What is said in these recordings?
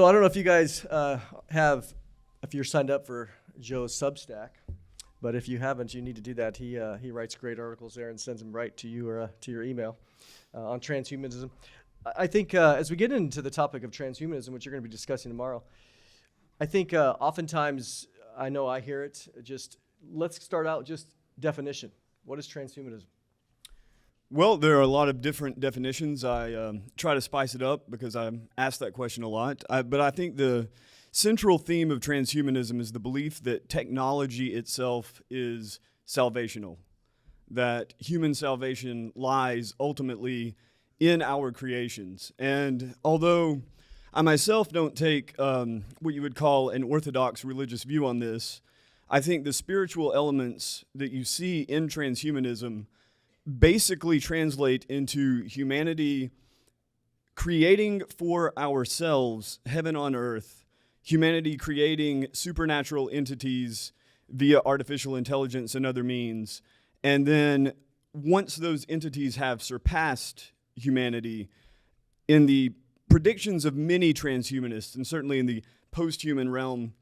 So I don't know if you guys if you're signed up for Joe's Substack, but if you haven't, you need to do that. He writes great articles there and sends them right to you or to your email on transhumanism. I think as we get into the topic of transhumanism, which you're going to be discussing tomorrow, I think oftentimes, I know I hear it, let's start out just definition. What is transhumanism? Well, there are a lot of different definitions. I try to spice it up because I'm asked that question a lot. But I think the central theme of transhumanism is the belief that technology itself is salvational, that human salvation lies ultimately in our creations. And although I myself don't take what you would call an orthodox religious view on this, I think the spiritual elements that you see in transhumanism basically translate into humanity creating for ourselves heaven on earth, humanity creating supernatural entities via artificial intelligence and other means, and then once those entities have surpassed humanity, in the predictions of many transhumanists, and certainly in the post-human realm,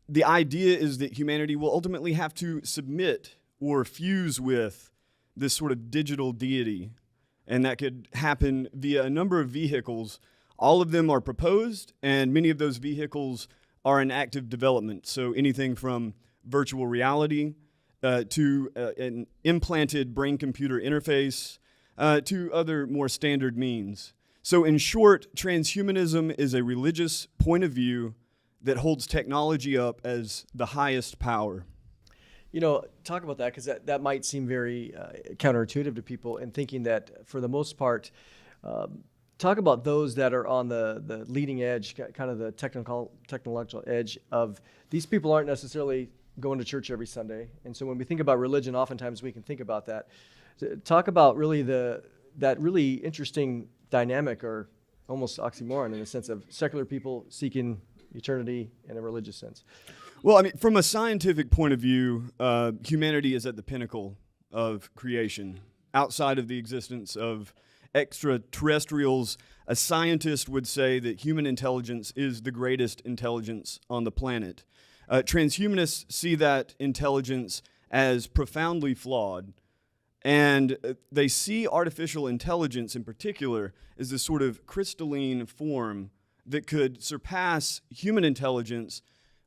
the idea is that humanity will ultimately have to submit or fuse with this sort of digital deity, and that could happen via a number of vehicles. All of them are proposed, and many of those vehicles are in active development. So anything from virtual reality to an implanted brain-computer interface to other more standard means. So in short, transhumanism is a religious point of view that holds technology up as the highest power. You know, talk about that, because that might seem very counterintuitive to people, and thinking that for the most part, talk about those that are on the leading edge, kind of the technological edge of these people aren't necessarily going to church every Sunday. And so when we think about religion, oftentimes we can think about that. Talk about really that really interesting dynamic, or almost oxymoron, in the sense of secular people seeking eternity in a religious sense. Well, I mean, from a scientific point of view, humanity is at the pinnacle of creation. Outside of the existence of extraterrestrials, a scientist would say that human intelligence is the greatest intelligence on the planet. Transhumanists see that intelligence as profoundly flawed, and they see artificial intelligence in particular as this sort of crystalline form that could surpass human intelligence,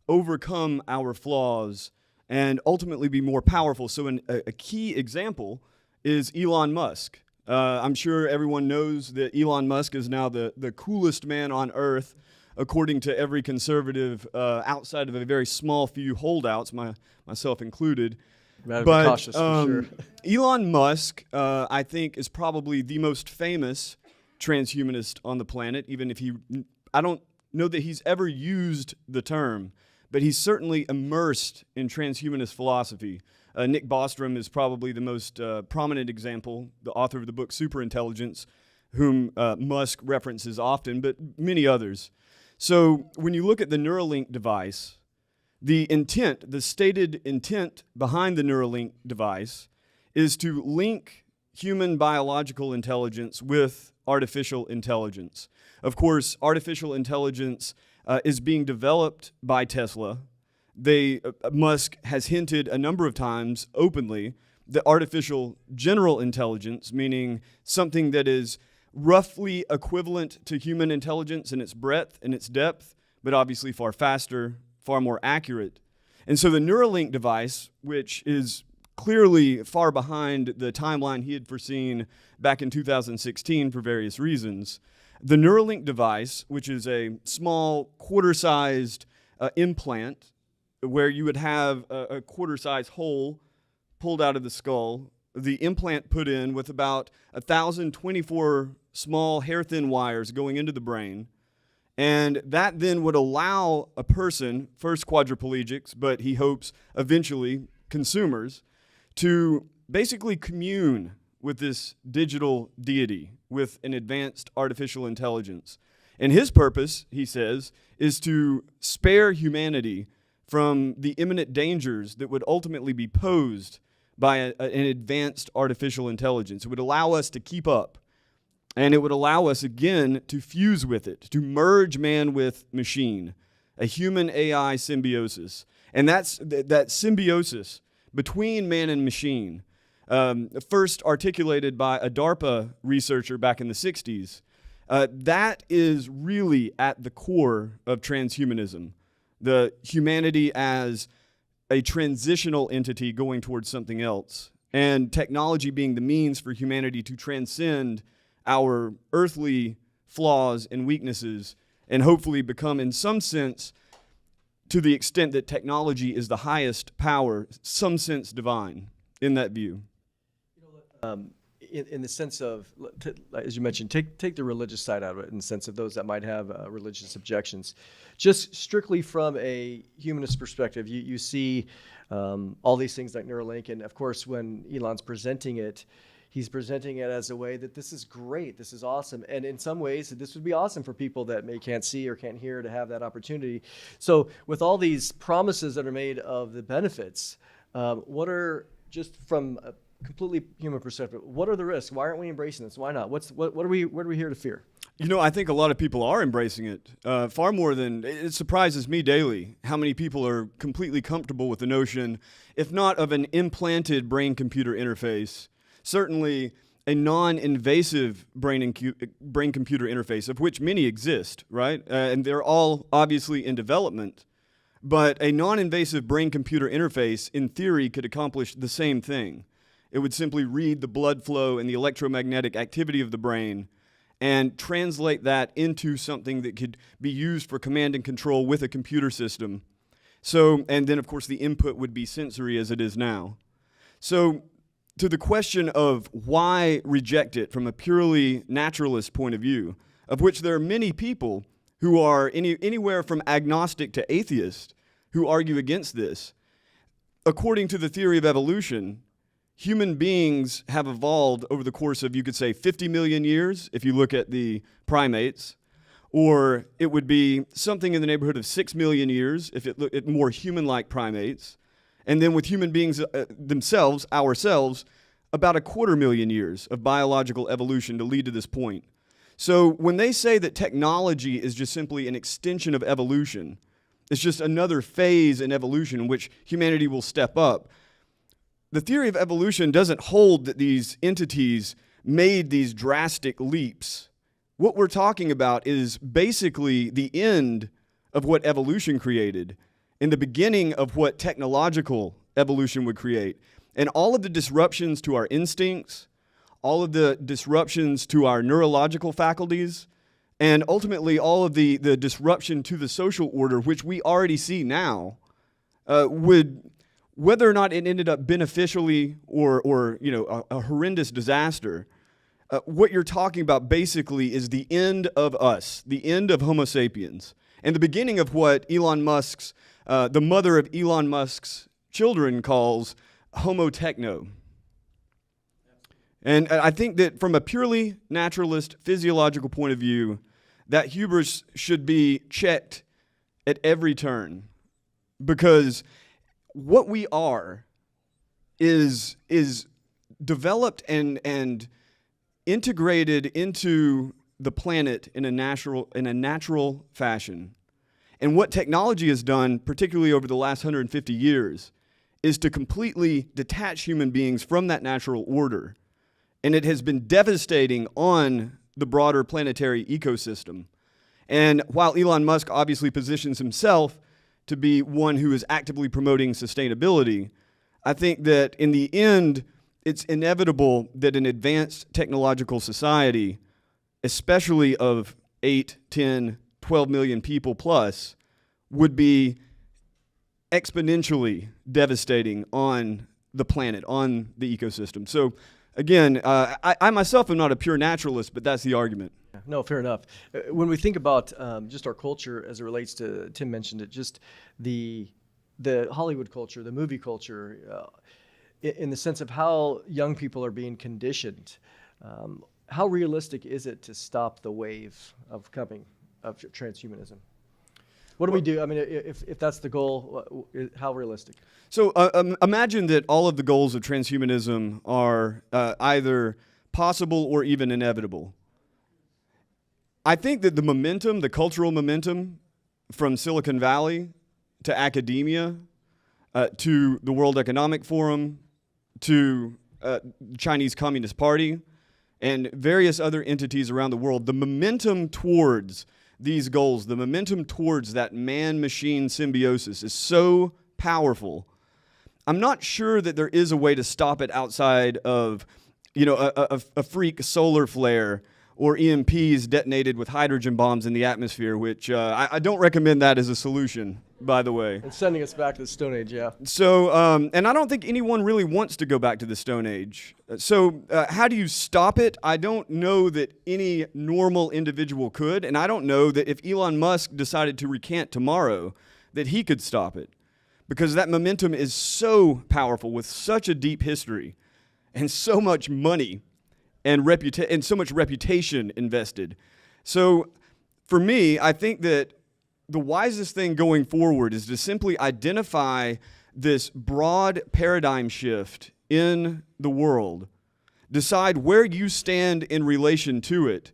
overcome our flaws, and ultimately be more powerful. So a key example is Elon Musk. I'm sure everyone knows that Elon Musk is now the coolest man on earth, according to every conservative, outside of a very small few holdouts, myself included. But cautious, for sure. Elon Musk, I think, is probably the most famous transhumanist on the planet, even if I don't know that he's ever used the term, but he's certainly immersed in transhumanist philosophy. Nick Bostrom is probably the most prominent example, the author of the book Superintelligence, whom Musk references often, but many others. So when you look at the Neuralink device, the stated intent behind the Neuralink device is to link human biological intelligence with artificial intelligence. Of course, artificial intelligence is being developed by Tesla. Musk has hinted a number of times openly that artificial general intelligence, meaning something that is roughly equivalent to human intelligence in its breadth and its depth, but obviously far faster, far more accurate. And so the Neuralink device, which is clearly far behind the timeline he had foreseen back in 2016 for various reasons, the Neuralink device, which is a small quarter-sized implant where you would have a quarter-sized hole pulled out of the skull, the implant put in with about 1,024 small hair-thin wires going into the brain, and that then would allow a person, first quadriplegics, but he hopes eventually consumers, to basically commune with this digital deity, with an advanced artificial intelligence. And his purpose, he says, is to spare humanity from the imminent dangers that would ultimately be posed by an advanced artificial intelligence. It would allow us to keep up And it would allow us again to fuse with it, to merge man with machine, a human AI symbiosis. And that symbiosis between man and machine, first articulated by a DARPA researcher back in the 60s, that is really at the core of transhumanism, the humanity as a transitional entity going towards something else, and technology being the means for humanity to transcend our earthly flaws and weaknesses and hopefully become, in some sense, to the extent that technology is the highest power, some sense divine in that view. In the sense of, as you mentioned, take the religious side out of it, in the sense of those that might have religious objections. Just strictly from a humanist perspective, you see all these things like Neuralink, and of course when Elon's presenting it, he's presenting it as a way that this is great, this is awesome, and in some ways this would be awesome for people that can't see or can't hear to have that opportunity. So with all these promises that are made of the benefits, what are, just from a completely human perspective, what are the risks? Why aren't we embracing this? Why not? What are we here to fear? You know, I think a lot of people are embracing it, far more than, it surprises me daily how many people are completely comfortable with the notion, if not of an implanted brain-computer interface, certainly a non-invasive brain-computer interface, of which many exist, right? And they're all obviously in development. But a non-invasive brain-computer interface, in theory, could accomplish the same thing. It would simply read the blood flow and the electromagnetic activity of the brain and translate that into something that could be used for command and control with a computer system. So, and then of course the input would be sensory as it is now. So, to the question of why reject it from a purely naturalist point of view, of which there are many people who are anywhere from agnostic to atheist who argue against this. According to the theory of evolution, human beings have evolved over the course of, you could say, 50 million years, if you look at the primates, or it would be something in the neighborhood of 6 million years if it looked at more human-like primates, and then with human beings themselves, ourselves, about 250,000 years of biological evolution to lead to this point. So when they say that technology is just simply an extension of evolution, it's just another phase in evolution in which humanity will step up, the theory of evolution doesn't hold that these entities made these drastic leaps. What we're talking about is basically the end of what evolution created and the beginning of what technological evolution would create. And all of the disruptions to our instincts, all of the disruptions to our neurological faculties, and ultimately all of the disruption to the social order, which we already see now, would, whether or not it ended up beneficially or you know, a horrendous disaster, what you're talking about basically is the end of us, the end of Homo sapiens, and the beginning of what Elon Musk's, the mother of Elon Musk's children calls Homo techno. And I think that from a purely naturalist, physiological point of view, that hubris should be checked at every turn, because what we are is developed and integrated into the planet in a natural fashion. And what technology has done, particularly over the last 150 years, is to completely detach human beings from that natural order. And it has been devastating on the broader planetary ecosystem. And while Elon Musk obviously positions himself to be one who is actively promoting sustainability, I think that in the end, it's inevitable that an advanced technological society, especially of 8, 10, 12 million people plus, would be exponentially devastating on the planet, on the ecosystem. So again, I myself am not a pure naturalist, but that's the argument. No, fair enough. When we think about just our culture as it relates to, Tim mentioned it, just the Hollywood culture, the movie culture, in the sense of how young people are being conditioned, how realistic is it to stop the wave of transhumanism? What do we do? I mean, if that's the goal, how realistic? So imagine that all of the goals of transhumanism are either possible or even inevitable. I think that the momentum, the cultural momentum from Silicon Valley to academia, to the World Economic Forum, to the Chinese Communist Party, and various other entities around the world, the momentum towards these goals, the momentum towards that man-machine symbiosis is so powerful. I'm not sure that there is a way to stop it outside of, a freak solar flare or EMPs detonated with hydrogen bombs in the atmosphere, which I don't recommend that as a solution, by the way. It's sending us back to the Stone Age, yeah. So, and I don't think anyone really wants to go back to the Stone Age. So how do you stop it? I don't know that any normal individual could, and I don't know that if Elon Musk decided to recant tomorrow, that he could stop it. Because that momentum is so powerful with such a deep history and so much money and so much reputation invested. So for me, I think that the wisest thing going forward is to simply identify this broad paradigm shift in the world, decide where you stand in relation to it.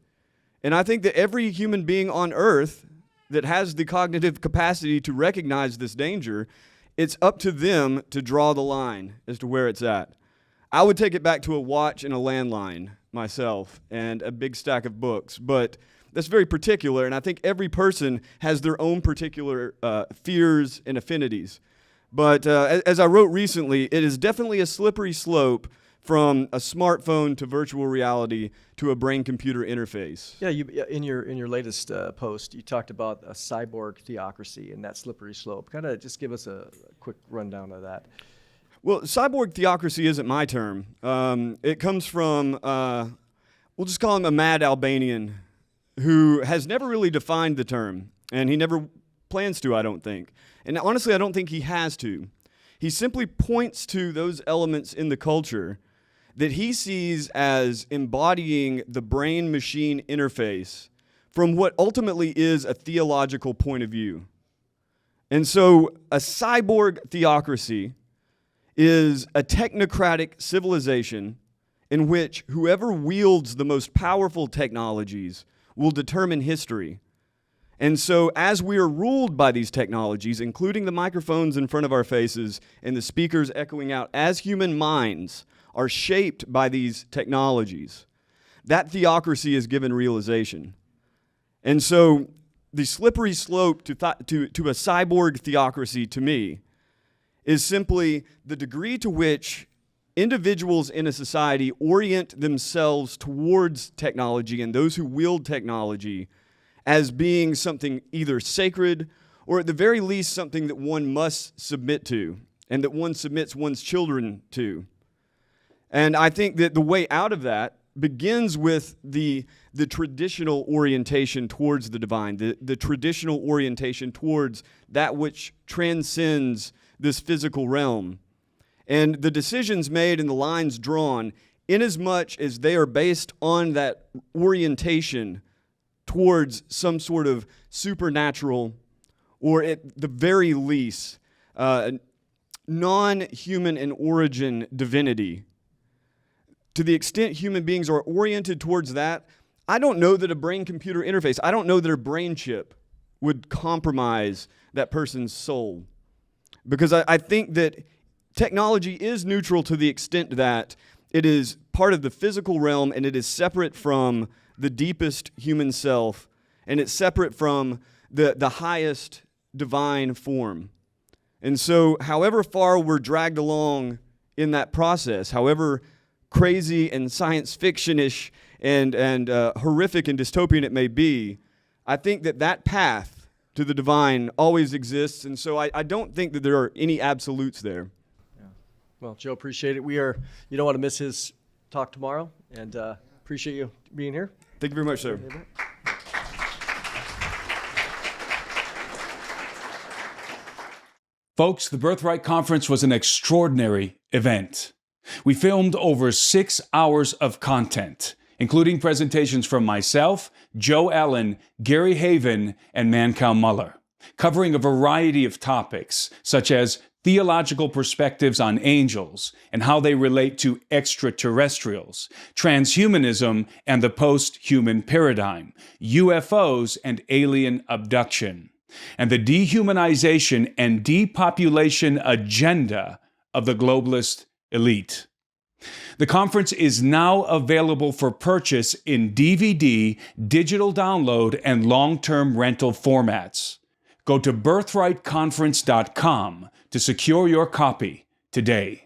And I think that every human being on earth that has the cognitive capacity to recognize this danger, it's up to them to draw the line as to where it's at. I would take it back to a watch and a landline myself and a big stack of books, but that's very particular, and I think every person has their own particular fears and affinities. But as I wrote recently, it is definitely a slippery slope from a smartphone to virtual reality to a brain-computer interface. Yeah, in your latest post, you talked about a cyborg theocracy and that slippery slope. Kind of just give us a quick rundown of that. Well, cyborg theocracy isn't my term. It comes from, we'll just call him a mad Albanian who has never really defined the term, and he never plans to, I don't think. And honestly, I don't think he has to. He simply points to those elements in the culture that he sees as embodying the brain-machine interface from what ultimately is a theological point of view. And so a cyborg theocracy is a technocratic civilization in which whoever wields the most powerful technologies will determine history. And so as we are ruled by these technologies, including the microphones in front of our faces and the speakers echoing out, as human minds are shaped by these technologies, that theocracy is given realization. And so the slippery slope to a cyborg theocracy, to me, is simply the degree to which individuals in a society orient themselves towards technology and those who wield technology as being something either sacred or at the very least something that one must submit to and that one submits one's children to. And I think that the way out of that begins with the traditional orientation towards the divine, the traditional orientation towards that which transcends this physical realm. And the decisions made and the lines drawn, inasmuch as they are based on that orientation towards some sort of supernatural, or at the very least, non-human in origin divinity. To the extent human beings are oriented towards that, I don't know that a brain-computer interface, I don't know that a brain chip would compromise that person's soul. Because I think that technology is neutral to the extent that it is part of the physical realm and it is separate from the deepest human self, and it's separate from the highest divine form. And so however far we're dragged along in that process, however crazy and science fiction-ish and horrific and dystopian it may be, I think that path to the divine always exists, and so I don't think that there are any absolutes there. Yeah. Well, Joe, appreciate it. You don't want to miss his talk tomorrow, and appreciate you being here. Thank you very much, sir. Folks, the Birthright Conference was an extraordinary event. We filmed over 6 hours of content, including presentations from myself, Joe Allen, Gary Haven, and Mancow Muller, covering a variety of topics such as theological perspectives on angels and how they relate to extraterrestrials, transhumanism and the post-human paradigm, UFOs and alien abduction, and the dehumanization and depopulation agenda of the globalist elite. The conference is now available for purchase in DVD, digital download, and long-term rental formats. Go to birthrightconference.com to secure your copy today.